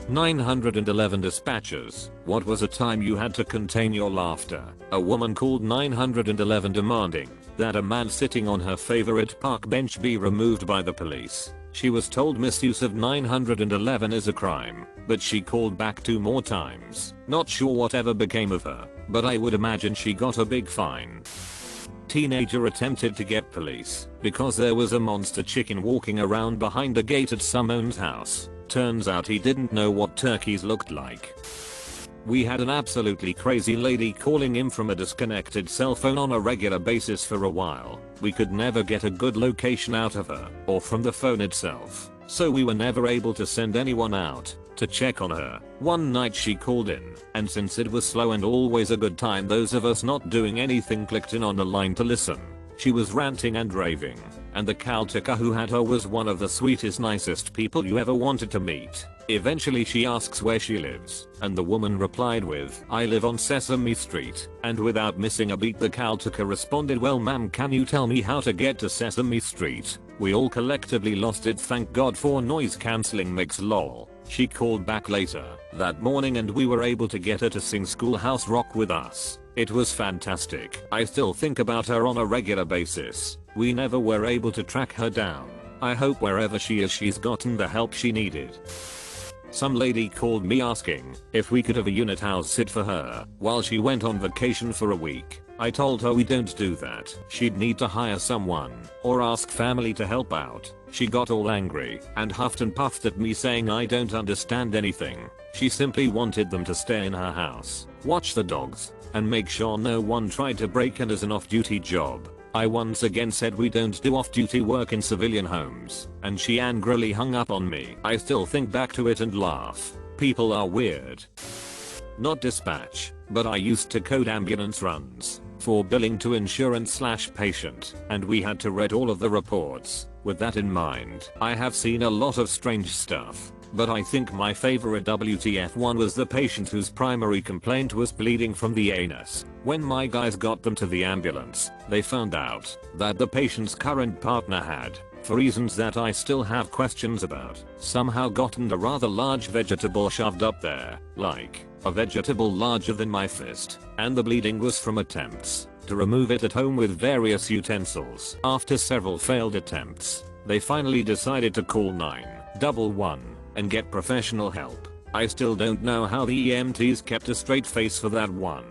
911 dispatchers, what was a time you had to contain your laughter? A woman called 911 demanding that a man sitting on her favorite park bench be removed by the police. She was told misuse of 911 is a crime, but she called back 2 more times. Not sure whatever became of her, but I would imagine she got a big fine. Teenager attempted to get police because there was a monster chicken walking around behind a gate at someone's house. Turns out he didn't know what turkeys looked like. We had an absolutely crazy lady calling him from a disconnected cell phone on a regular basis for a while. We could never get a good location out of her or from the phone itself, so we were never able to send anyone out to check on her. One night she called in, and since it was slow and always a good time, those of us not doing anything clicked in on the line to listen. She was ranting and raving, and the caretaker who had her was one of the sweetest, nicest people you ever wanted to meet. Eventually she asks where she lives, and the woman replied with, "I live on Sesame Street," and without missing a beat the caretaker responded, "Well ma'am, can you tell me how to get to Sesame Street?" We all collectively lost it. Thank God for noise cancelling mix lol. She called back later that morning and we were able to get her to sing Schoolhouse Rock with us. It was fantastic. I still think about her on a regular basis. We never were able to track her down. I hope wherever she is she's gotten the help she needed. Some lady called me asking if we could have a unit house sit for her while she went on vacation for a week. I told her we don't do that. She'd need to hire someone or ask family to help out. She got all angry and huffed and puffed at me saying I don't understand anything. She simply wanted them to stay in her house, watch the dogs, and make sure no one tried to break in as an off-duty job. I once again said we don't do off-duty work in civilian homes, and she angrily hung up on me. I still think back to it and laugh. People are weird. Not dispatch, but I used to code ambulance runs for billing to insurance/patient, and we had to read all of the reports. With that in mind, I have seen a lot of strange stuff, but I think my favorite WTF one was the patient whose primary complaint was bleeding from the anus. When my guys got them to the ambulance, they found out that the patient's current partner had, for reasons that I still have questions about, somehow gotten a rather large vegetable shoved up there, like a vegetable larger than my fist, and the bleeding was from attempts to remove it at home with various utensils. After several failed attempts, they finally decided to call 911 and get professional help. I still don't know how the EMTs kept a straight face for that one.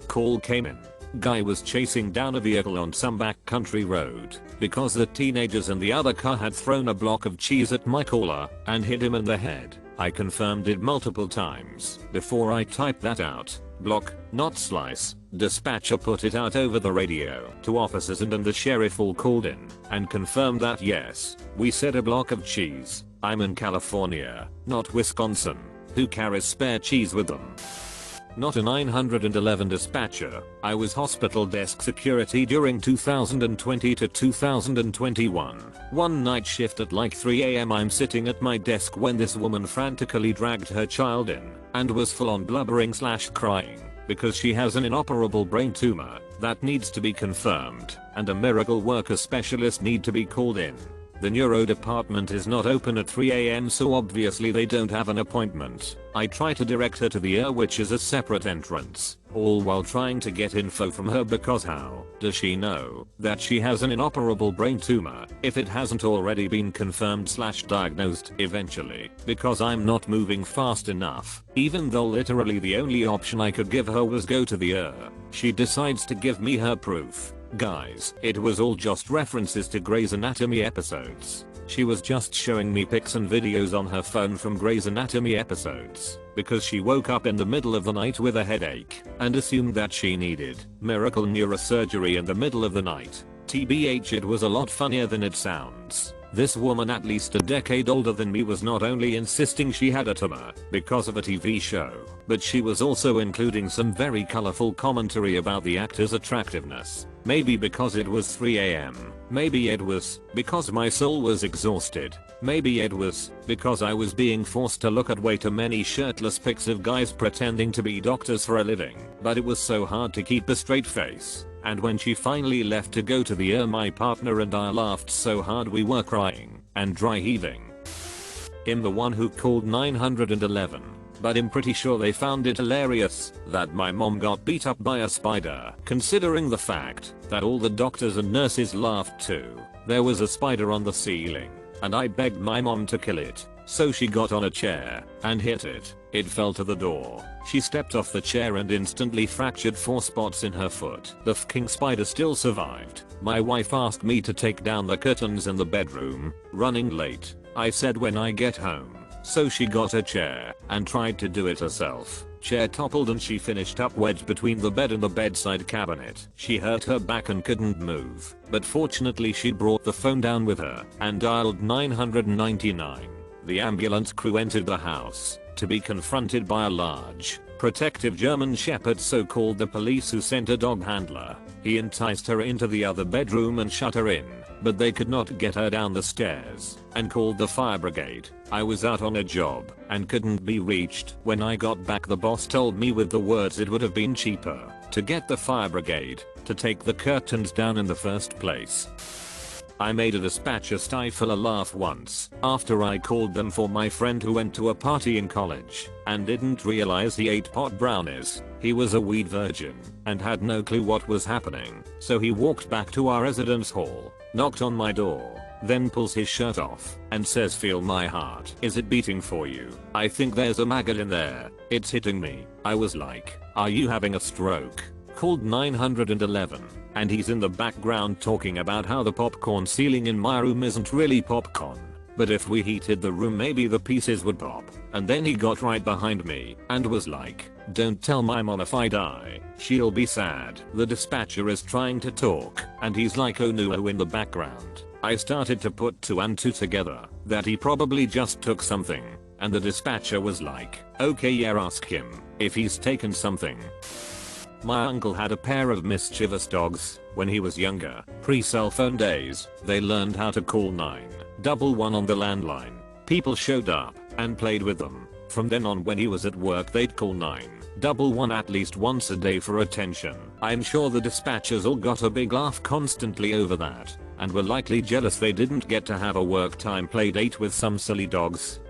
Call came in. Guy was chasing down a vehicle on some backcountry road because the teenagers in the other car had thrown a block of cheese at my caller and hit him in the head. I confirmed it multiple times before I typed that out. Block, not slice. Dispatcher put it out over the radio to officers and then the sheriff all called in and confirmed that yes, we said a block of cheese. I'm in California, not Wisconsin. Who carries spare cheese with them? Not a 911 dispatcher. I was hospital desk security during 2020 to 2021. One night shift at like 3 AM I'm sitting at my desk when this woman frantically dragged her child in and was full on blubbering/crying because she has an inoperable brain tumor that needs to be confirmed and a miracle worker specialist need to be called in. The neuro department is not open at 3 AM so obviously they don't have an appointment. I try to direct her to the ER, which is a separate entrance, all while trying to get info from her because how does she know that she has an inoperable brain tumor if it hasn't already been confirmed/diagnosed eventually? Because I'm not moving fast enough, even though literally the only option I could give her was go to the ER. She decides to give me her proof. Guys, it was all just references to Grey's Anatomy episodes. She was just showing me pics and videos on her phone from Grey's Anatomy episodes because she woke up in the middle of the night with a headache and assumed that she needed miracle neurosurgery in the middle of the night. TBH, it was a lot funnier than it sounds. This woman, at least a decade older than me, was not only insisting she had a tumor because of a TV show, but she was also including some very colorful commentary about the actor's attractiveness. Maybe because it was 3 AM. Maybe it was because my soul was exhausted. Maybe it was because I was being forced to look at way too many shirtless pics of guys pretending to be doctors for a living. But it was so hard to keep a straight face. And when she finally left to go to the ER, my partner and I laughed so hard we were crying and dry heaving. I'm the one who called 911. But I'm pretty sure they found it hilarious that my mom got beat up by a spider, considering the fact that all the doctors and nurses laughed too. There was a spider on the ceiling, and I begged my mom to kill it. So she got on a chair and hit it. It fell to the door. She stepped off the chair and instantly fractured 4 spots in her foot. The fucking spider still survived. My wife asked me to take down the curtains in the bedroom. Running late. I said when I get home. So she got a chair and tried to do it herself. Chair toppled and she finished up wedged between the bed and the bedside cabinet. She hurt her back and couldn't move. But fortunately she brought the phone down with her and dialed 999. The ambulance crew entered the house to be confronted by a large, protective German Shepherd, so called the police, who sent a dog handler. He enticed her into the other bedroom and shut her in, but they could not get her down the stairs and called the fire brigade. I was out on a job and couldn't be reached. When I got back, the boss told me with the words it would have been cheaper to get the fire brigade to take the curtains down in the first place. I made a dispatcher stifle a laugh once after I called them for my friend who went to a party in college and didn't realize he ate pot brownies. He was a weed virgin and had no clue what was happening. So he walked back to our residence hall, knocked on my door, then pulls his shirt off and says, "Feel my heart. Is it beating for you? I think there's a maggot in there. It's hitting me." I was like, "Are you having a stroke?" Called 911. And he's in the background talking about how the popcorn ceiling in my room isn't really popcorn, but if we heated the room maybe the pieces would pop. And then he got right behind me and was like, "Don't tell my mom if I die. She'll be sad." The dispatcher is trying to talk and he's like, "Oh no," in the background. I started to put 2 and 2 together that he probably just took something, and the dispatcher was like, "Okay, yeah, ask him if he's taken something." My uncle had a pair of mischievous dogs when he was younger. Pre-cell phone days, they learned how to call 911 on the landline. People showed up and played with them. From then on, when he was at work, they'd call 911 at least once a day for attention. I'm sure the dispatchers all got a big laugh constantly over that and were likely jealous they didn't get to have a work time play date with some silly dogs.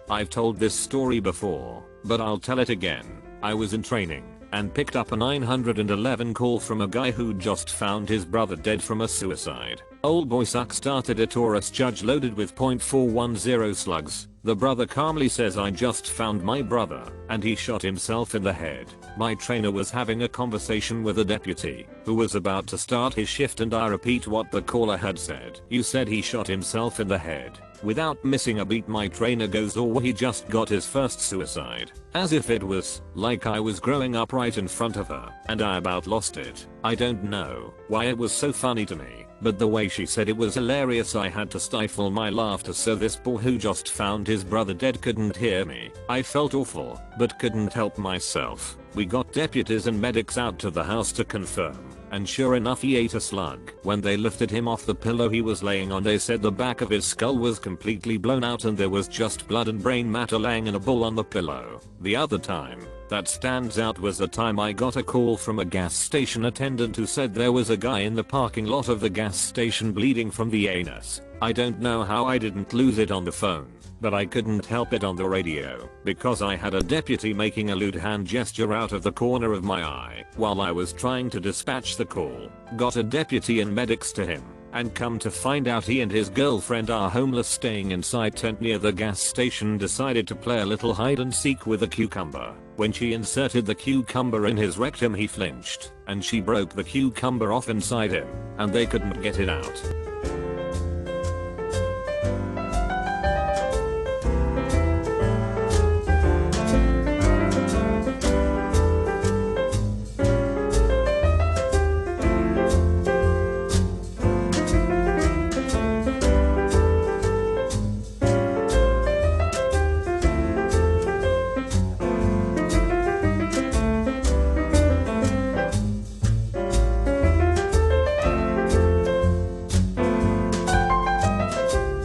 I've told this story before, but I'll tell it again. I was in training and picked up a 911 call from a guy who just found his brother dead from a suicide. Old boy suck started a Taurus judge loaded with .410 slugs. The brother calmly says, "I just found my brother and he shot himself in the head." My trainer was having a conversation with a deputy who was about to start his shift, and I repeat what the caller had said. "You said he shot himself in the head." Without missing a beat, my trainer goes, "Or he just got his first suicide." As if it was like I was growing up right in front of her and I about lost it. I don't know why it was so funny to me, but the way she said it was hilarious. I had to stifle my laughter so this boy who just found his brother dead couldn't hear me. I felt awful, but couldn't help myself. We got deputies and medics out to the house to confirm, and sure enough he ate a slug. When they lifted him off the pillow he was laying on, they said the back of his skull was completely blown out and there was just blood and brain matter laying in a ball on the pillow. The other time that stands out was the time I got a call from a gas station attendant who said there was a guy in the parking lot of the gas station bleeding from the anus. I don't know how I didn't lose it on the phone, but I couldn't help it on the radio because I had a deputy making a lewd hand gesture out of the corner of my eye while I was trying to dispatch the call. Got a deputy and medics to him, and come to find out he and his girlfriend are homeless staying inside tent near the gas station. Decided to play a little hide and seek with a cucumber. When she inserted the cucumber in his rectum he flinched and she broke the cucumber off inside him and they couldn't get it out.